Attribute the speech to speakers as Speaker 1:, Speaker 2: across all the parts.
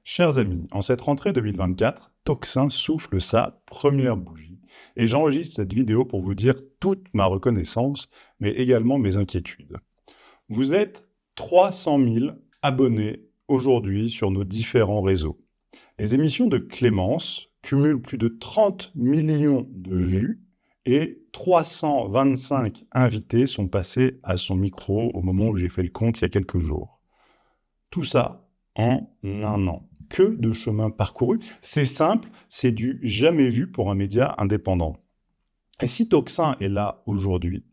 Speaker 1: Chers amis, en cette rentrée 2024, Toxin souffle sa première bougie et j'enregistre cette vidéo pour vous dire toute ma reconnaissance, mais également mes inquiétudes. Vous êtes 300 000 abonnés aujourd'hui sur nos différents réseaux. Les émissions de Clémence cumulent plus de 30 millions de vues et 325 invités sont passés à son micro au moment où j'ai fait le compte il y a quelques jours. Tout ça en un an. Que de chemin parcouru. C'est simple, c'est du jamais vu pour un média indépendant. Et si Toxin est là aujourd'hui,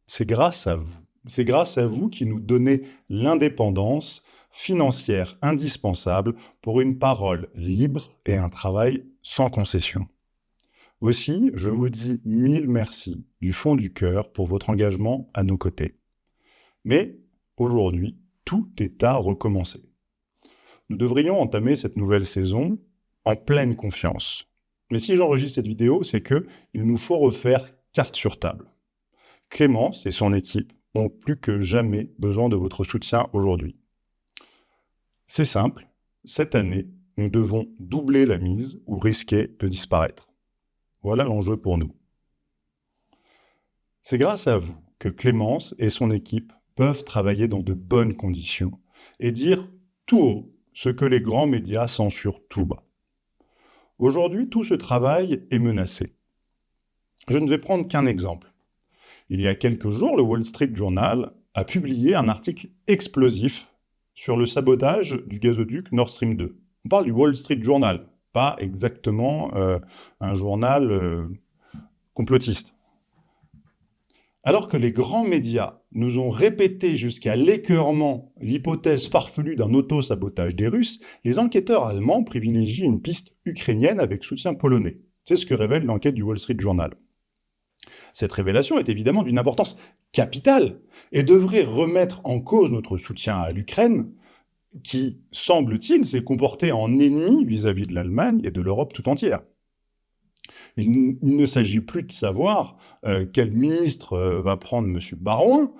Speaker 1: c'est grâce à vous. C'est grâce à vous qui nous donnez l'indépendance financière indispensable pour une parole libre et un travail sans concession. Aussi, je vous dis mille merci du fond du cœur pour votre engagement à nos côtés. Mais aujourd'hui, tout est à recommencer. Nous devrions entamer cette nouvelle saison en pleine confiance. Mais si j'enregistre cette vidéo, c'est que il nous faut refaire carte sur table. Clémence et son équipe ont plus que jamais besoin de votre soutien aujourd'hui. C'est simple, cette année, nous devons doubler la mise ou risquer de disparaître. Voilà l'enjeu pour nous. C'est grâce à vous que Clémence et son équipe peuvent travailler dans de bonnes conditions et dire tout haut ce que les grands médias censurent tout bas. Aujourd'hui, tout ce travail est menacé. Je ne vais prendre qu'un exemple. Il y a quelques jours, le Wall Street Journal a publié un article explosif sur le sabotage du gazoduc Nord Stream 2. On parle du Wall Street Journal, pas exactement un journal complotiste. Alors que les grands médias nous ont répété jusqu'à l'écœurement l'hypothèse farfelue d'un auto-sabotage des Russes, les enquêteurs allemands privilégient une piste ukrainienne avec soutien polonais. C'est ce que révèle l'enquête du Wall Street Journal. Cette révélation est évidemment d'une importance capitale et devrait remettre en cause notre soutien à l'Ukraine, qui, semble-t-il, s'est comporté en ennemi vis-à-vis de l'Allemagne et de l'Europe tout entière. Il ne s'agit plus de savoir quel ministre va prendre M. Barouin,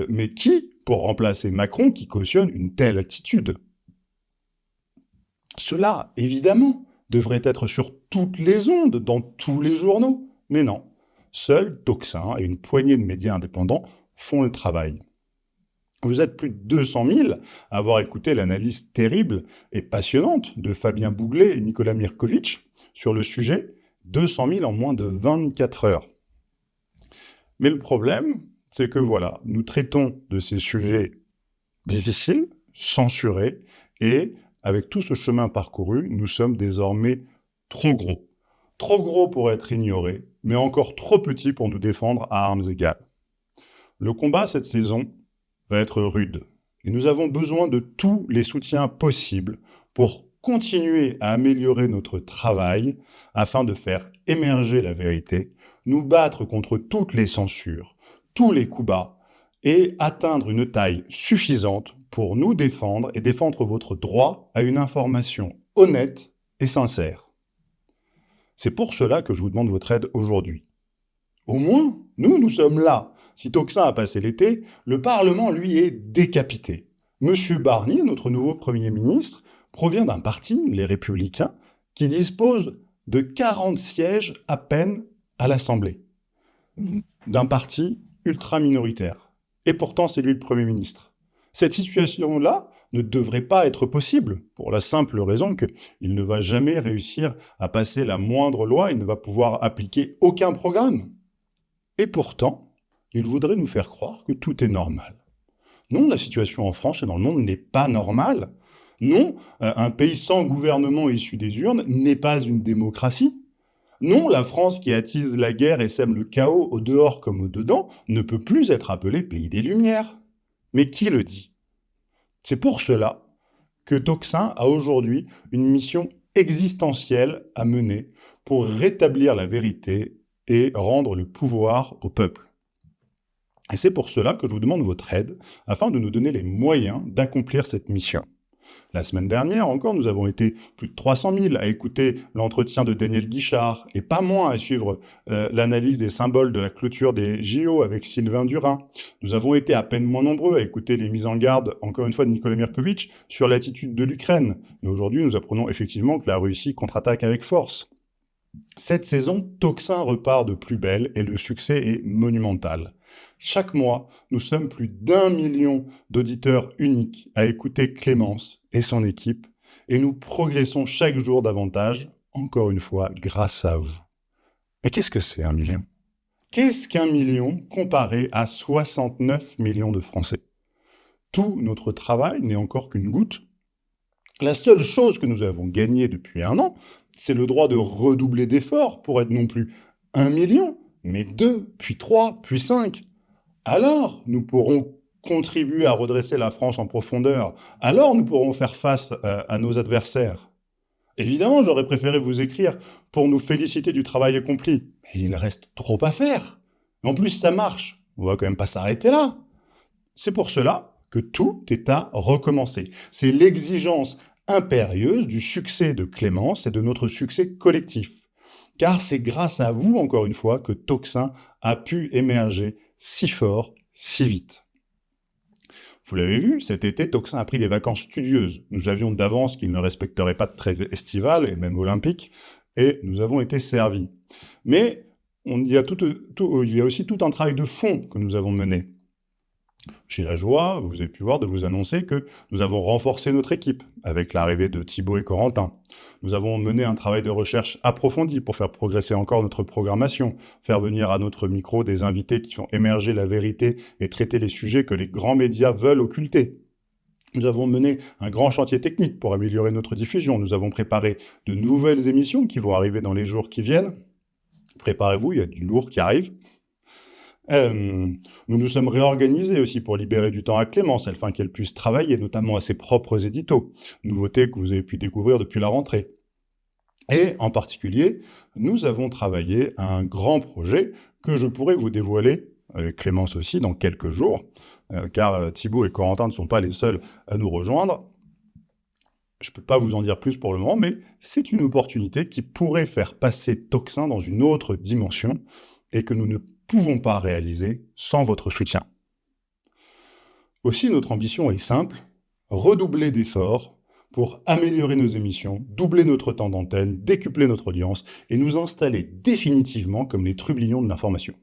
Speaker 1: mais qui pour remplacer Macron qui cautionne une telle attitude. Cela, évidemment, devrait être sur toutes les ondes, dans tous les journaux. Mais non, seuls Toxin et une poignée de médias indépendants font le travail. Vous êtes plus de 200 000 à avoir écouté l'analyse terrible et passionnante de Fabien Bouglet et Nicolas Mirkovitch sur le sujet, 200 000 en moins de 24 heures. Mais le problème, c'est que voilà, nous traitons de ces sujets difficiles, censurés, et avec tout ce chemin parcouru, nous sommes désormais trop gros. Trop gros pour être ignorés, mais encore trop petits pour nous défendre à armes égales. Le combat cette saison va être rude, et nous avons besoin de tous les soutiens possibles pour continuer à améliorer notre travail afin de faire émerger la vérité, nous battre contre toutes les censures, tous les coups bas, et atteindre une taille suffisante pour nous défendre et défendre votre droit à une information honnête et sincère. C'est pour cela que je vous demande votre aide aujourd'hui. Au moins, nous sommes là. Si Toxin a passé l'été, le Parlement, lui, est décapité. Monsieur Barnier, notre nouveau Premier ministre, provient d'un parti, les Républicains, qui dispose de 40 sièges à peine à l'Assemblée. D'un parti ultra-minoritaire. Et pourtant, c'est lui le Premier ministre. Cette situation-là ne devrait pas être possible, pour la simple raison qu'il ne va jamais réussir à passer la moindre loi, il ne va pouvoir appliquer aucun programme. Et pourtant, il voudrait nous faire croire que tout est normal. Non, la situation en France et dans le monde n'est pas normale. Non, un pays sans gouvernement issu des urnes n'est pas une démocratie. Non, la France qui attise la guerre et sème le chaos au dehors comme au dedans ne peut plus être appelée pays des Lumières. Mais qui le dit? C'est pour cela que Toxin a aujourd'hui une mission existentielle à mener pour rétablir la vérité et rendre le pouvoir au peuple. Et c'est pour cela que je vous demande votre aide, afin de nous donner les moyens d'accomplir cette mission. La semaine dernière encore, nous avons été plus de 300 000 à écouter l'entretien de Daniel Guichard, et pas moins à suivre l'analyse des symboles de la clôture des JO avec Sylvain Durin. Nous avons été à peine moins nombreux à écouter les mises en garde, encore une fois, de Nicolas Mirkovic sur l'attitude de l'Ukraine. Et aujourd'hui, nous apprenons effectivement que la Russie contre-attaque avec force. Cette saison, Tocsin repart de plus belle et le succès est monumental. Chaque mois, nous sommes plus d'1 million d'auditeurs uniques à écouter Clémence et son équipe, et nous progressons chaque jour davantage, encore une fois, grâce à vous. Mais qu'est-ce que c'est 1 million ? Qu'est-ce qu'1 million comparé à 69 millions de Français ? Tout notre travail n'est encore qu'une goutte. La seule chose que nous avons gagnée depuis 1 an, c'est le droit de redoubler d'efforts pour être non plus 1 million, mais 2, puis 3, puis 5. Alors, nous pourrons contribuer à redresser la France en profondeur. Alors, nous pourrons faire face à nos adversaires. Évidemment, j'aurais préféré vous écrire pour nous féliciter du travail accompli. Mais il reste trop à faire. En plus, ça marche. On va quand même pas s'arrêter là. C'est pour cela que tout est à recommencer. C'est l'exigence impérieuse du succès de Clémence et de notre succès collectif. Car c'est grâce à vous, encore une fois, que Tocsin a pu émerger si fort, si vite. Vous l'avez vu, cet été, Tocsin a pris des vacances studieuses. Nous avions d'avance qu'il ne respecterait pas de trêve estivale, et même olympique, et nous avons été servis. Mais il y a aussi tout un travail de fond que nous avons mené. J'ai la joie, vous avez pu voir, de vous annoncer que nous avons renforcé notre équipe avec l'arrivée de Thibaut et Corentin. Nous avons mené un travail de recherche approfondi pour faire progresser encore notre programmation, faire venir à notre micro des invités qui font émerger la vérité et traiter les sujets que les grands médias veulent occulter. Nous avons mené un grand chantier technique pour améliorer notre diffusion. Nous avons préparé de nouvelles émissions qui vont arriver dans les jours qui viennent. Préparez-vous, il y a du lourd qui arrive. Nous nous sommes réorganisés aussi pour libérer du temps à Clémence, afin qu'elle puisse travailler, notamment à ses propres éditos, nouveautés que vous avez pu découvrir depuis la rentrée. Et en particulier, nous avons travaillé à un grand projet que je pourrais vous dévoiler, Clémence aussi, dans quelques jours, car Thibaut et Corentin ne sont pas les seuls à nous rejoindre. Je ne peux pas vous en dire plus pour le moment, mais c'est une opportunité qui pourrait faire passer Tocsin dans une autre dimension et que nous ne pouvons pas réaliser sans votre soutien. Aussi, notre ambition est simple, redoubler d'efforts pour améliorer nos émissions, doubler notre temps d'antenne, décupler notre audience et nous installer définitivement comme les trublions de l'information.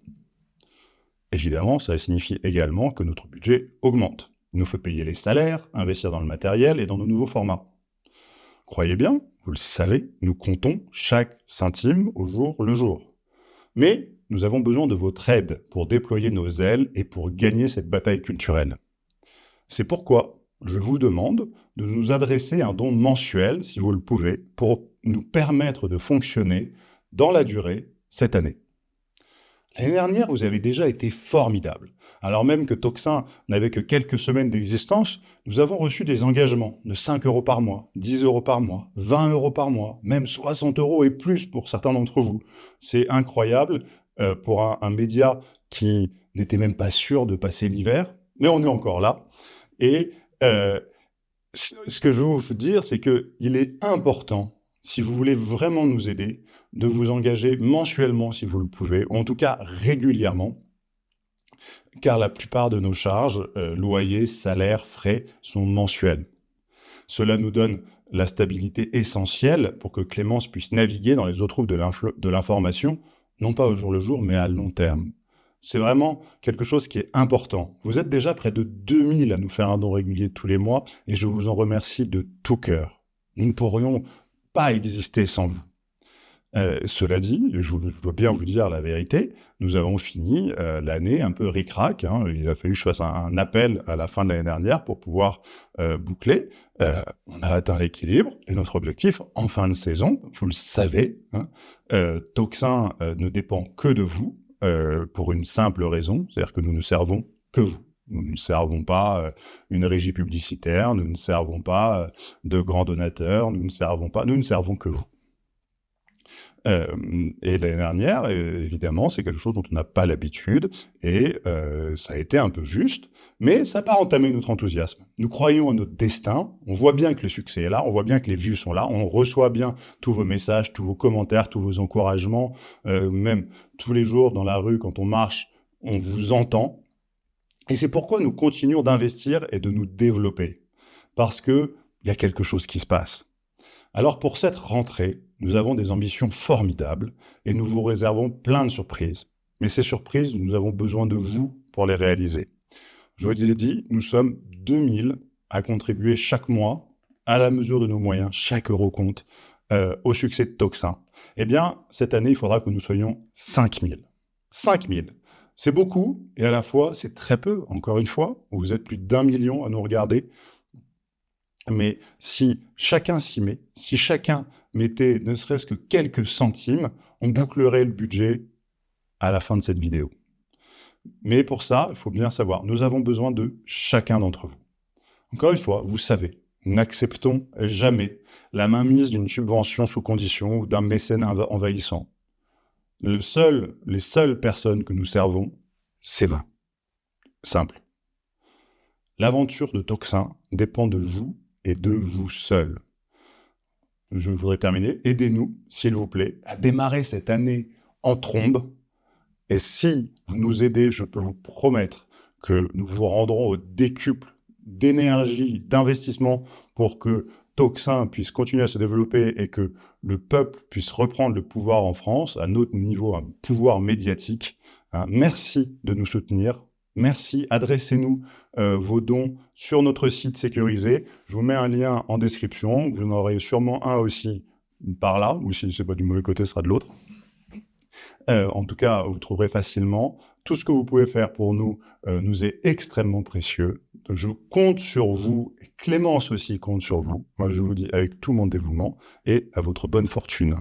Speaker 1: Évidemment, ça signifie également que notre budget augmente. Il nous faut payer les salaires, investir dans le matériel et dans nos nouveaux formats. Croyez bien, vous le savez, nous comptons chaque centime au jour le jour. Mais nous avons besoin de votre aide pour déployer nos ailes et pour gagner cette bataille culturelle. C'est pourquoi je vous demande de nous adresser un don mensuel, si vous le pouvez, pour nous permettre de fonctionner dans la durée cette année. L'année dernière, vous avez déjà été formidable. Alors même que Tocsin n'avait que quelques semaines d'existence, nous avons reçu des engagements de 5 € par mois, 10 € par mois, 20 € par mois, même 60 € et plus pour certains d'entre vous. C'est incroyable pour un média qui n'était même pas sûr de passer l'hiver, mais on est encore là. Et ce que je veux vous dire, c'est qu'il est important, si vous voulez vraiment nous aider, de vous engager mensuellement si vous le pouvez, ou en tout cas régulièrement, car la plupart de nos charges, loyers, salaires, frais, sont mensuels. Cela nous donne la stabilité essentielle pour que Clémence puisse naviguer dans les eaux troubles de l'information, non pas au jour le jour, mais à long terme. C'est vraiment quelque chose qui est important. Vous êtes déjà près de 2000 à nous faire un don régulier tous les mois, et je vous en remercie de tout cœur. Nous ne pourrions pas exister sans vous. Cela dit, je dois bien vous dire la vérité, nous avons fini l'année un peu ric-rac. Il a fallu que je fasse un appel à la fin de l'année dernière pour pouvoir boucler. On a atteint l'équilibre et notre objectif en fin de saison, vous le savez, Tocsin ne dépend que de vous pour une simple raison, c'est-à-dire que nous ne servons que vous. Nous ne servons pas une régie publicitaire, nous ne servons pas de grands donateurs, nous ne servons que vous. Et l'année dernière, évidemment, c'est quelque chose dont on n'a pas l'habitude, et ça a été un peu juste, mais ça n'a pas entamé notre enthousiasme. Nous croyons à notre destin, on voit bien que le succès est là, on voit bien que les vues sont là, on reçoit bien tous vos messages, tous vos commentaires, tous vos encouragements, même tous les jours dans la rue, quand on marche, on vous entend. Et c'est pourquoi nous continuons d'investir et de nous développer. Parce qu'il y a quelque chose qui se passe. Alors pour cette rentrée, nous avons des ambitions formidables et nous vous réservons plein de surprises. Mais ces surprises, nous avons besoin de vous pour les réaliser. Je vous l'ai dit, nous sommes 2000 à contribuer chaque mois, à la mesure de nos moyens, chaque euro compte, au succès de Tocsin. Eh bien, cette année, il faudra que nous soyons 5000. 5000. C'est beaucoup, et à la fois, c'est très peu. Encore une fois, vous êtes plus d'1 million à nous regarder. Mais si chacun s'y met, si chacun mettait ne serait-ce que quelques centimes, on bouclerait le budget à la fin de cette vidéo. Mais pour ça, il faut bien savoir, nous avons besoin de chacun d'entre vous. Encore une fois, vous savez, n'acceptons jamais la mainmise d'une subvention sous condition ou d'un mécène envahissant. Les seules personnes que nous servons, c'est vous. Simple. L'aventure de Tocsin dépend de vous et de vous seul. Je voudrais terminer. Aidez-nous, s'il vous plaît, à démarrer cette année en trombe. Et si vous nous aidez, je peux vous promettre que nous vous rendrons au décuple d'énergie, d'investissement pour que Tocsin puisse continuer à se développer et que le peuple puisse reprendre le pouvoir en France, à notre niveau, un pouvoir médiatique. Merci de nous soutenir. Merci, adressez-nous vos dons sur notre site sécurisé. Je vous mets un lien en description. Vous en aurez sûrement un aussi par là, ou si c'est pas du mauvais côté, ce sera de l'autre. En tout cas, vous trouverez facilement. Tout ce que vous pouvez faire pour nous nous est extrêmement précieux. Je compte sur vous, et Clémence aussi compte sur vous. Moi, je vous dis avec tout mon dévouement, et à votre bonne fortune.